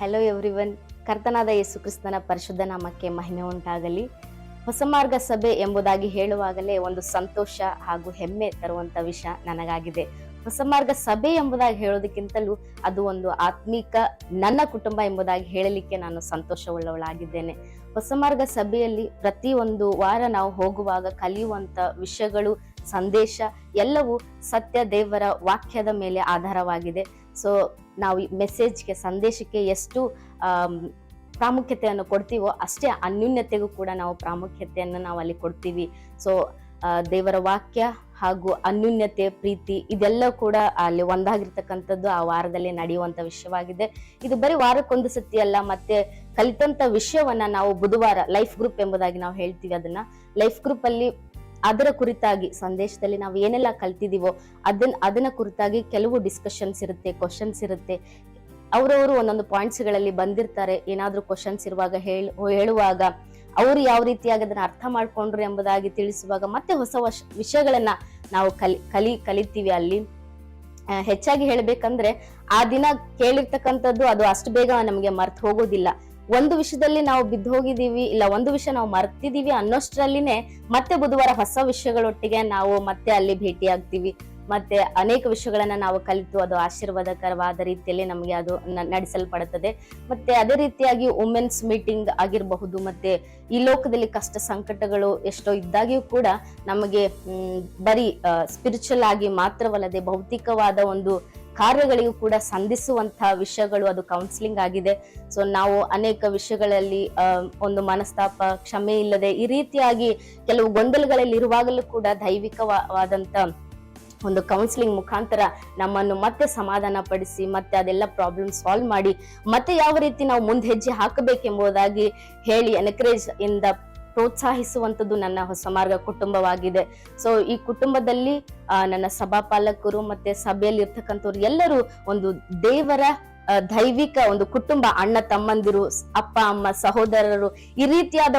Hello everyone, ಕರ್ತನಾದ ಯೇಸು ಕ್ರಿಸ್ತನ ಪರಿಶುದ್ಧ ನಾಮಕ್ಕೆ ಮಹಿಮೆ ಉಂಟಾಗಲಿ. ಹೊಸ ಮಾರ್ಗ ಸಭೆ ಎಂಬುದಾಗಿ ಹೇಳುವಾಗಲೇ ಒಂದು ಸಂತೋಷ ಹಾಗೂ ಹೆಮ್ಮೆ ತರುವಂತ ವಿಷಯ ನನಗಾಗಿದೆ. ಹೊಸ ಮಾರ್ಗ ಸಭೆ ಎಂಬುದಾಗಿ ಹೇಳೋದಕ್ಕಿಂತಲೂ ಅದು ಒಂದು ಆತ್ಮೀಕ ನನ್ನ ಕುಟುಂಬ ಎಂಬುದಾಗಿ ಹೇಳಲಿಕ್ಕೆ ನಾನು ಸಂತೋಷವುಳ್ಳವಳಾಗಿದ್ದೇನೆ. ಹೊಸ ಮಾರ್ಗ ಸಭೆಯಲ್ಲಿ ಪ್ರತಿ ಒಂದು ವಾರ ನಾವು ಹೋಗುವಾಗ ಕಲಿಯುವಂತ ವಿಷಯಗಳು, ಸಂದೇಶ ಎಲ್ಲವೂ ಸತ್ಯ ದೇವರ ವಾಕ್ಯದ ಮೇಲೆ ಆಧಾರವಾಗಿದೆ. ಸೊ ನಾವು ಮೆಸೇಜ್ಗೆ, ಸಂದೇಶಕ್ಕೆ ಎಷ್ಟು ಪ್ರಾಮುಖ್ಯತೆಯನ್ನು ಕೊಡ್ತೀವೋ ಅಷ್ಟೇ ಅನ್ಯೂನ್ಯತೆಗೂ ಕೂಡ ನಾವು ಪ್ರಾಮುಖ್ಯತೆಯನ್ನು ನಾವು ಅಲ್ಲಿ ಕೊಡ್ತೀವಿ. ಸೊ ದೇವರ ವಾಕ್ಯ ಹಾಗೂ ಅನ್ಯೂನ್ಯತೆ, ಪ್ರೀತಿ ಇದೆಲ್ಲ ಕೂಡ ಅಲ್ಲಿ ಒಂದಾಗಿರ್ತಕ್ಕಂಥದ್ದು ಆ ವಾರದಲ್ಲಿ ನಡೆಯುವಂತ ವಿಷಯವಾಗಿದೆ. ಇದು ಬರೀ ವಾರಕ್ಕೊಂದು ಸತಿ ಅಲ್ಲ, ಮತ್ತೆ ಕಲಿತಂತ ವಿಷಯವನ್ನ ನಾವು ಬುಧವಾರ ಲೈಫ್ ಗ್ರೂಪ್ ಎಂಬುದಾಗಿ ನಾವು ಹೇಳ್ತೀವಿ. ಅದನ್ನ ಲೈಫ್ ಗ್ರೂಪ್ ಅಲ್ಲಿ ಅದರ ಕುರಿತಾಗಿ ಸಂದೇಶದಲ್ಲಿ ನಾವು ಏನೆಲ್ಲ ಕಲ್ತಿದೀವೋ ಅದನ್ನ ಕುರಿತಾಗಿ ಕೆಲವು ಡಿಸ್ಕಷನ್ಸ್ ಇರುತ್ತೆ, ಕ್ವಶನ್ಸ್ ಇರುತ್ತೆ. ಅವರವರು ಒಂದೊಂದು ಪಾಯಿಂಟ್ಸ್ ಗಳಲ್ಲಿ ಬಂದಿರ್ತಾರೆ. ಏನಾದ್ರೂ ಕ್ವಶನ್ಸ್ ಇರುವಾಗ ಹೇಳುವಾಗ ಅವರು ಯಾವ ರೀತಿಯಾಗಿ ಅದನ್ನ ಅರ್ಥ ಮಾಡ್ಕೊಂಡ್ರು ಎಂಬುದಾಗಿ ತಿಳಿಸುವಾಗ ಮತ್ತೆ ಹೊಸ ವಿಷಯಗಳನ್ನ ನಾವು ಕಲಿತೀವಿ ಅಲ್ಲಿ. ಹೆಚ್ಚಾಗಿ ಹೇಳ್ಬೇಕಂದ್ರೆ ಆ ದಿನ ಕೇಳಿರ್ತಕ್ಕಂಥದ್ದು ಅದು ಅಷ್ಟು ಬೇಗ ನಮಗೆ ಮರ್ತು ಹೋಗೋದಿಲ್ಲ. ಒಂದು ವಿಷಯದಲ್ಲಿ ನಾವು ಬಿದ್ದು ಹೋಗಿದೀವಿ, ಇಲ್ಲ ಒಂದು ವಿಷಯ ನಾವು ಮರ್ತಿದೀವಿ ಅನ್ನೋಷ್ಟ್ರಲ್ಲಿನೇ ಮತ್ತೆ ಬುಧವಾರ ಹೊಸ ವಿಷಯಗಳೊಟ್ಟಿಗೆ ನಾವು ಮತ್ತೆ ಅಲ್ಲಿ ಭೇಟಿ ಆಗ್ತೀವಿ. ಮತ್ತೆ ಅನೇಕ ವಿಷಯಗಳನ್ನ ನಾವು ಕಲಿತು ಅದು ಆಶೀರ್ವಾದಕರವಾದ ರೀತಿಯಲ್ಲಿ ನಮಗೆ ಅದು ನಡೆಸಲ್ಪಡುತ್ತದೆ. ಮತ್ತೆ ಅದೇ ರೀತಿಯಾಗಿ ವುಮೆನ್ಸ್ ಮೀಟಿಂಗ್ ಆಗಿರಬಹುದು. ಮತ್ತೆ ಈ ಲೋಕದಲ್ಲಿ ಕಷ್ಟ ಸಂಕಟಗಳು ಎಷ್ಟೋ ಇದ್ದಾಗಿಯೂ ಕೂಡ ನಮಗೆ ಬರೀ ಸ್ಪಿರಿಚುವಲ್ ಆಗಿ ಮಾತ್ರವಲ್ಲದೆ ಭೌತಿಕವಾದ ಒಂದು ಕಾರ್ಯಗಳಿಗೂ ಕೂಡ ಸಂಧಿಸುವಂತಹ ವಿಷಯಗಳು, ಅದು ಕೌನ್ಸಿಲಿಂಗ್ ಆಗಿದೆ. ಸೊ ನಾವು ಅನೇಕ ವಿಷಯಗಳಲ್ಲಿ ಒಂದು ಮನಸ್ತಾಪ, ಕ್ಷಮೆ ಇಲ್ಲದೆ ಈ ರೀತಿಯಾಗಿ ಕೆಲವು ಗೊಂದಲಗಳಲ್ಲಿ ಇರುವಾಗಲೂ ಕೂಡ ದೈವಿಕವಾದಂತ ಒಂದು ಕೌನ್ಸಿಲಿಂಗ್ ಮುಖಾಂತರ ನಮ್ಮನ್ನು ಮತ್ತೆ ಸಮಾಧಾನ ಪಡಿಸಿ ಮತ್ತೆ ಅದೆಲ್ಲ ಪ್ರಾಬ್ಲಮ್ ಸಾಲ್ವ್ ಮಾಡಿ ಮತ್ತೆ ಯಾವ ರೀತಿ ನಾವು ಮುಂದೆ ಹೆಜ್ಜೆ ಹಾಕಬೇಕೆಂಬುದಾಗಿ ಹೇಳಿ ಎನ್ಕರೇಜ್ ಇಂದ ಪ್ರೋತ್ಸಾಹಿಸುವಂತದ್ದು ನನ್ನ ಹೊಸ ಮಾರ್ಗ ಕುಟುಂಬವಾಗಿದೆ. ಸೊ ಈ ಕುಟುಂಬದಲ್ಲಿ ನನ್ನ ಸಭಾಪಾಲಕರು ಮತ್ತೆ ಸಭೆಯಲ್ಲಿ ಇರ್ತಕ್ಕಂಥವ್ರು ಎಲ್ಲರೂ ಒಂದು ದೇವರ ದೈವಿಕ ಒಂದು ಕುಟುಂಬ, ಅಣ್ಣ ತಮ್ಮಂದಿರು, ಅಪ್ಪ ಅಮ್ಮ, ಸಹೋದರರು, ಈ ರೀತಿಯಾದ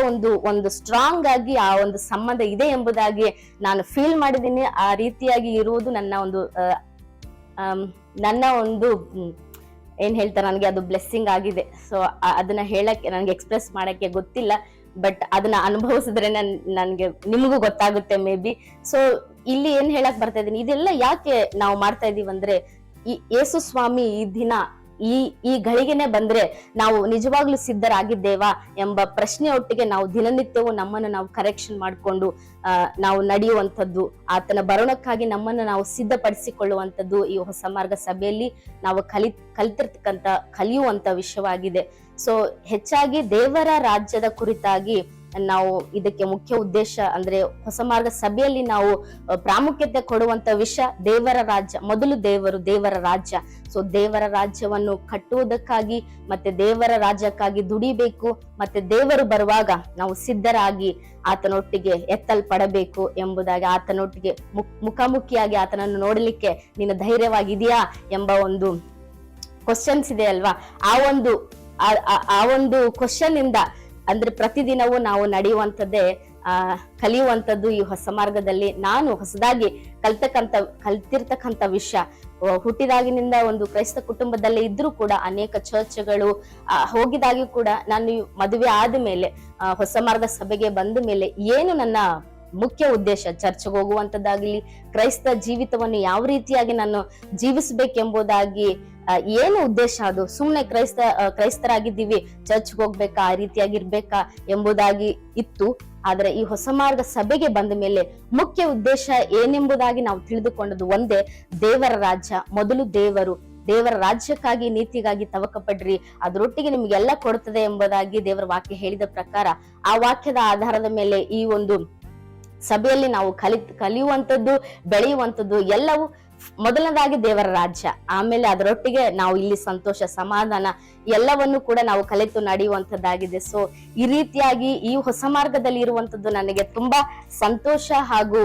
ಒಂದು ಸ್ಟ್ರಾಂಗ್ ಆಗಿ ಆ ಒಂದು ಸಂಬಂಧ ಇದೆ ಎಂಬುದಾಗಿ ನಾನು ಫೀಲ್ ಮಾಡಿದ್ದೀನಿ. ಆ ರೀತಿಯಾಗಿ ಇರುವುದು ನನ್ನ ಒಂದು ಏನ್ ಹೇಳ್ತಾರೆ, ನನಗೆ ಅದು ಬ್ಲೆಸ್ಸಿಂಗ್ ಆಗಿದೆ. ಸೊ ಅದನ್ನ ಹೇಳಕ್ಕೆ, ನನಗೆ ಎಕ್ಸ್ಪ್ರೆಸ್ ಮಾಡಕ್ಕೆ ಗೊತ್ತಿಲ್ಲ, ಬಟ್ ಅದನ್ನ ಅನುಭವಿಸಿದ್ರೆ ನನ್ಗೆ ನಿಮಗೂ ಗೊತ್ತಾಗುತ್ತೆ ಮೇ ಬಿ. ಸೊ ಇಲ್ಲಿ ಏನ್ ಹೇಳಕ್ ಬರ್ತಾ ಇದೀನಿ, ಇದೆಲ್ಲ ಯಾಕೆ ನಾವು ಮಾಡ್ತಾ ಇದೀವಿ ಅಂದ್ರೆ, ಈ ಯೇಸು ಸ್ವಾಮಿ ಈ ದಿನ ಈ ಗಳಿಗೆನೆ ಬಂದ್ರೆ ನಾವು ನಿಜವಾಗ್ಲೂ ಸಿದ್ಧರಾಗಿದ್ದೇವಾ ಎಂಬ ಪ್ರಶ್ನೆ ಒಟ್ಟಿಗೆ ನಾವು ದಿನನಿತ್ಯವೂ ನಮ್ಮನ್ನು ನಾವು ಕರೆಕ್ಷನ್ ಮಾಡಿಕೊಂಡು ನಾವು ನಡೆಯುವಂಥದ್ದು, ಆತನ ಬರೋಣಕ್ಕಾಗಿ ನಮ್ಮನ್ನು ನಾವು ಸಿದ್ಧಪಡಿಸಿಕೊಳ್ಳುವಂಥದ್ದು ಈ ಹೊಸ ಮಾರ್ಗ ಸಭೆಯಲ್ಲಿ ನಾವು ಕಲಿಯುವಂತ ವಿಷಯವಾಗಿದೆ. ಸೊ ಹೆಚ್ಚಾಗಿ ದೇವರ ರಾಜ್ಯದ ಕುರಿತಾಗಿ ನಾವು ಇದಕ್ಕೆ ಮುಖ್ಯ ಉದ್ದೇಶ ಅಂದ್ರೆ ಹೊಸ ಮಾರ್ಗ ಸಭೆಯಲ್ಲಿ ನಾವು ಪ್ರಾಮುಖ್ಯತೆ ಕೊಡುವಂತ ವಿಷಯ ದೇವರ ರಾಜ್ಯ. ಮೊದಲು ದೇವರ ರಾಜ್ಯ. ಸೊ ದೇವರ ರಾಜ್ಯವನ್ನು ಕಟ್ಟುವುದಕ್ಕಾಗಿ ಮತ್ತೆ ದೇವರ ರಾಜ್ಯಕ್ಕಾಗಿ ದುಡಿಬೇಕು. ಮತ್ತೆ ದೇವರು ಬರುವಾಗ ನಾವು ಸಿದ್ಧರಾಗಿ ಆತನೊಟ್ಟಿಗೆ ಎತ್ತಲ್ಪಡಬೇಕು ಎಂಬುದಾಗಿ, ಆತನೊಟ್ಟಿಗೆ ಮುಖಾಮುಖಿಯಾಗಿ ಆತನನ್ನು ನೋಡಲಿಕ್ಕೆ ನೀನು ಧೈರ್ಯವಾಗಿದೆಯಾ ಎಂಬ ಒಂದು ಕ್ವಶನ್ಸ್ ಇದೆ ಅಲ್ವಾ. ಆ ಒಂದು ಕ್ವಶನ್ ಇಂದ ಅಂದ್ರೆ ಪ್ರತಿದಿನವೂ ನಾವು ನಡೆಯುವಂಥದ್ದೇ ಕಲಿಯುವಂಥದ್ದು ಈ ಹೊಸ ಮಾರ್ಗದಲ್ಲಿ. ನಾನು ಹೊಸದಾಗಿ ಕಲ್ತಿರ್ತಕ್ಕಂಥ ವಿಷಯ, ಹುಟ್ಟಿದಾಗಿನಿಂದ ಒಂದು ಕ್ರೈಸ್ತ ಕುಟುಂಬದಲ್ಲೇ ಇದ್ರೂ ಕೂಡ ಅನೇಕ ಚರ್ಚ್ಗಳು ಹೋಗಿದಾಗಿ ಕೂಡ ನಾನು ಮದುವೆ ಆದ ಮೇಲೆ ಹೊಸ ಮಾರ್ಗ ಸಭೆಗೆ ಬಂದ ಮೇಲೆ ಏನು ನನ್ನ ಮುಖ್ಯ ಉದ್ದೇಶ, ಚರ್ಚ್ಗೆ ಹೋಗುವಂತದ್ದಾಗ್ಲಿ, ಕ್ರೈಸ್ತ ಜೀವಿತವನ್ನು ಯಾವ ರೀತಿಯಾಗಿ ನಾನು ಜೀವಿಸ್ಬೇಕೆಂಬುದಾಗಿ ಏನು ಉದ್ದೇಶ, ಅದು ಸುಮ್ನೆ ಕ್ರೈಸ್ತರಾಗಿದ್ದೀವಿ ಚರ್ಚ್ಗೆ ಹೋಗ್ಬೇಕಾ, ಆ ರೀತಿಯಾಗಿರ್ಬೇಕಾ ಎಂಬುದಾಗಿ ಇತ್ತು. ಆದ್ರೆ ಈ ಹೊಸ ಮಾರ್ಗ ಸಭೆಗೆ ಬಂದ ಮೇಲೆ ಮುಖ್ಯ ಉದ್ದೇಶ ಏನೆಂಬುದಾಗಿ ನಾವು ತಿಳಿದುಕೊಂಡದ್ದು ಒಂದೇ, ದೇವರ ರಾಜ್ಯ. ಮೊದಲು ದೇವರ ರಾಜ್ಯಕ್ಕಾಗಿ, ನೀತಿಗಾಗಿ ತವಕ ಪಡ್ರಿ, ಅದರೊಟ್ಟಿಗೆ ನಿಮ್ಗೆಲ್ಲ ಕೊಡುತ್ತದೆ ಎಂಬುದಾಗಿ ದೇವರ ವಾಕ್ಯ ಹೇಳಿದ ಪ್ರಕಾರ ಆ ವಾಕ್ಯದ ಆಧಾರದ ಮೇಲೆ ಈ ಒಂದು ಸಭೆಯಲ್ಲಿ ನಾವು ಕಲಿಯುವಂಥದ್ದು, ಬೆಳೆಯುವಂಥದ್ದು ಎಲ್ಲವೂ ಮೊದಲನೇದಾಗಿ ದೇವರ ರಾಜ್ಯ, ಆಮೇಲೆ ಅದರೊಟ್ಟಿಗೆ ನಾವು ಇಲ್ಲಿ ಸಂತೋಷ, ಸಮಾಧಾನ ಎಲ್ಲವನ್ನು ಕೂಡ ನಾವು ಕಲಿತು ನಡೆಯುವಂಥದ್ದಾಗಿದೆ. ಸೊ ಈ ರೀತಿಯಾಗಿ ಈ ಹೊಸ ಮಾರ್ಗದಲ್ಲಿ ಇರುವಂತದ್ದು ನನಗೆ ತುಂಬಾ ಸಂತೋಷ ಹಾಗೂ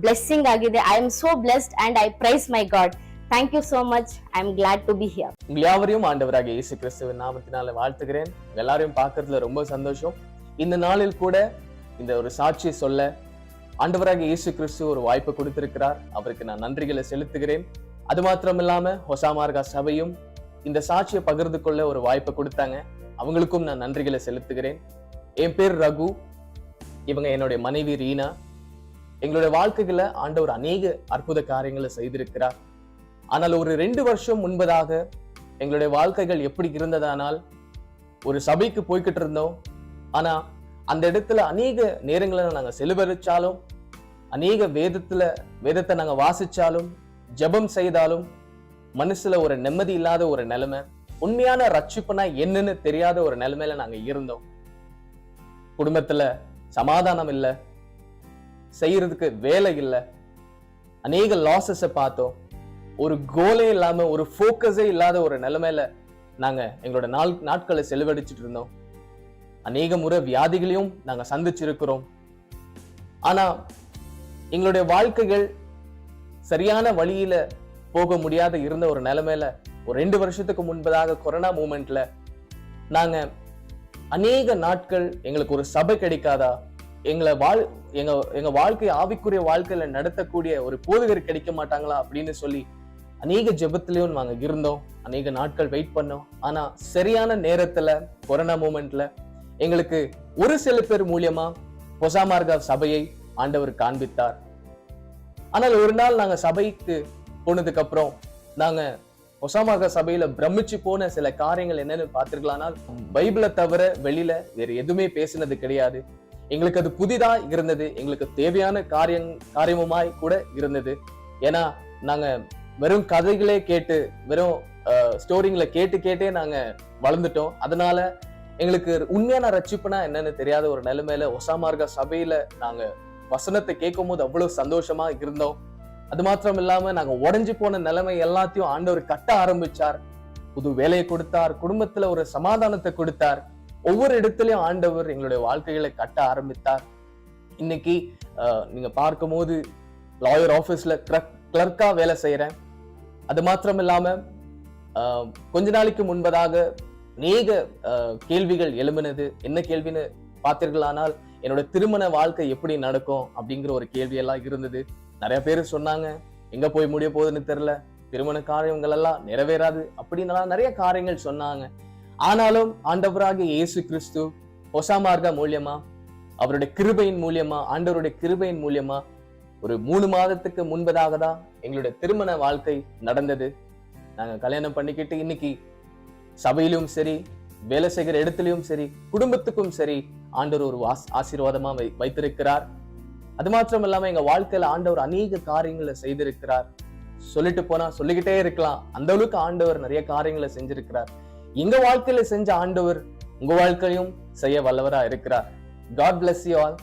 ಬ್ಲೆಸ್ಸಿಂಗ್ ಆಗಿದೆ. I am so blessed and I praise my God. Thank you so much. I am glad to be here. யாவரையும் ஆண்டவராக இயேசு கிறிஸ்துவின் நாமத்தினால வாழ்த்துகிறேன். எல்லாரையும் பார்க்கறதுல ரொம்ப சந்தோஷம். இந்த நாளில் கூட இந்த ஒரு சாட்சி சொல்ல ஆண்டவராக இயேசு கிறிஸ்து ஒரு வாய்ப்பு கொடுத்திருக்கிறார். அவருக்கு நான் நன்றிகளை செலுத்துகிறேன். அது மாத்திரம் இல்லாம ಹೊಸ ಮಾರ್ಗ ಸಭೆயும் இந்த சாட்சியை பகிர்ந்து கொள்ள ஒரு வாய்ப்பை கொடுத்தாங்க. அவங்களுக்கும் நான் நன்றிகளை செலுத்துகிறேன். என் பேர் ரகு, இவங்க என்னுடைய மனைவி ரீனா. எங்களுடைய வாழ்க்கைகளை ஆண்டவர் அநேக அற்புத காரியங்களை செய்திருக்கிறார். ஆனால் ஒரு 2 வருஷம் முன்பதாக எங்களுடைய வாழ்க்கைகள் எப்படி இருந்ததானால், ஒரு சபைக்கு போய்கிட்டு இருந்தோம். ஆனா அந்த இடத்துல அநேக நேரங்களை நாங்க செலவழிச்சாலும், அநேக வேதத்தை நாங்க வாசிச்சாலும், ஜெபம் செய்தாலும் மனசுல ஒரு நிம்மதி இல்லாத ஒரு நிலைமை, உண்மையான ரட்சிப்புனா என்னன்னு தெரியாத ஒரு நிலைமையில நாங்க இருந்தோம். குடும்பத்துல சமாதானம் இல்லை, செய்யறதுக்கு வேலை இல்லை, அநேக லாசஸ பார்த்தோம். ஒரு கோலே இல்லாம, ஒரு ஃபோக்கஸே இல்லாத ஒரு நிலைமையில நாங்க எங்களோட நாட்களை செலவழிச்சிட்டு இருந்தோம். அநேக முறை வியாதிகளையும் நாங்க சந்திச்சிருக்கிறோம். ஆனா எங்களுடைய வாழ்க்கைகள் சரியான வழியில போக முடியாத இருந்த ஒரு நிலைமையில ஒரு 2 வருஷத்துக்கு முன்பதாக கொரோனா மூமெண்ட்ல நாங்க அநேக நாட்கள் எங்களுக்கு ஒரு சபை கிடைக்காதா, எங்க வாழ்க்கை ஆவிக்குரிய வாழ்க்கையில நடத்தக்கூடிய ஒரு போதகர் கிடைக்க மாட்டாங்களா அப்படின்னு சொல்லி அநேக ஜெபத்திலையும் நாங்க இருந்தோம். அநேக நாட்கள் வெயிட் பண்ணோம். ஆனா சரியான நேரத்துல கொரோனா மூமெண்ட்ல எங்களுக்கு ஒரு சில பேர் மூலியமா பொசாமார்கா சபையை ஆண்டவர் காண்பித்தார். ஆனால் ஒரு நாள் நாங்க சபைக்கு போனதுக்கு அப்புறம் நாங்க பொசாமார்கா சபையில பிரமிச்சு போன சில காரியங்கள் என்னன்னு பார்த்திருக்கலாம்னா, பைபிளை தவிர வெளியில வேற எதுவுமே பேசினது கிடையாது. எங்களுக்கு அது புதிதா இருந்தது, எங்களுக்கு தேவையான காரியமுமாய் கூட இருந்தது. ஏன்னா நாங்க வெறும் கதைகளே கேட்டு, வெறும் ஸ்டோரிங்களை கேட்டே நாங்க வளர்ந்துட்டோம். அதனால எங்களுக்கு உண்மையான ரட்சிப்புனா என்னன்னு தெரியாத ஒரு நிலைமையில ஒசாமார்கா சபையில நாங்க வசனத்தை கேட்கும் போது அவ்வளவு சந்தோஷமா இருந்தோம். அது மாத்திரம் இல்லாம நாங்க உடைஞ்சு போன நிலைமை எல்லாத்தையும் ஆண்டவர் கட்ட ஆரம்பிச்சார். புது வேலையை கொடுத்தார், குடும்பத்துல ஒரு சமாதானத்தை கொடுத்தார். ஒவ்வொரு இடத்துலயும் ஆண்டவர் எங்களுடைய வாழ்க்கைகளை கட்ட ஆரம்பித்தார். இன்னைக்கு நீங்க பார்க்கும் போது லாயர் ஆபீஸ்ல கிளர்க்கா வேலை செய்யறேன். அது மாத்திரம் இல்லாம கொஞ்ச நாளைக்கு முன்பதாக அநேக கேள்விகள் எழும்பினது. என்ன கேள்வின்னு பார்த்தீர்களானால், என்னோட திருமண வாழ்க்கை எப்படி நடக்கும் அப்படிங்கிற ஒரு கேள்வி எல்லாம் இருந்தது. நிறைய பேர் சொன்னாங்க, எங்க போய் முடிய போகுதுன்னு தெரியல, திருமண காரியங்கள் எல்லாம் நிறைவேறாது அப்படின்னு நிறைய காரியங்கள் சொன்னாங்க. ஆனாலும் ஆண்டவராகிய இயேசு கிறிஸ்து பொசாமார்கா மூலியமா, அவருடைய கிருபையின் மூலியமா, ஆண்டவருடைய கிருபையின் மூலியமா ஒரு 3 மாதத்துக்கு முன்பதாக தான் எங்களுடைய திருமண வாழ்க்கை நடந்தது. நாங்க கல்யாணம் பண்ணிக்கிட்டு இன்னைக்கு சபையிலும் சரி, வேலை செய்கிற இடத்துலயும் சரி, குடும்பத்துக்கும் சரி ஆண்டவர் ஒரு ஆசீர்வாதமா வைத்திருக்கிறார். அது மாத்திரம் இல்லாம எங்க வாழ்க்கையில ஆண்டவர் அநேக காரியங்களை செய்திருக்கிறார். சொல்லிட்டு போனா சொல்லிக்கிட்டே இருக்கலாம். அந்த அளவுக்கு ஆண்டவர் நிறைய காரியங்களை செஞ்சிருக்கிறார். எங்க வாழ்க்கையில செஞ்ச ஆண்டவர் உங்க வாழ்க்கையும் செய்ய வல்லவரா இருக்கிறார். God bless you all.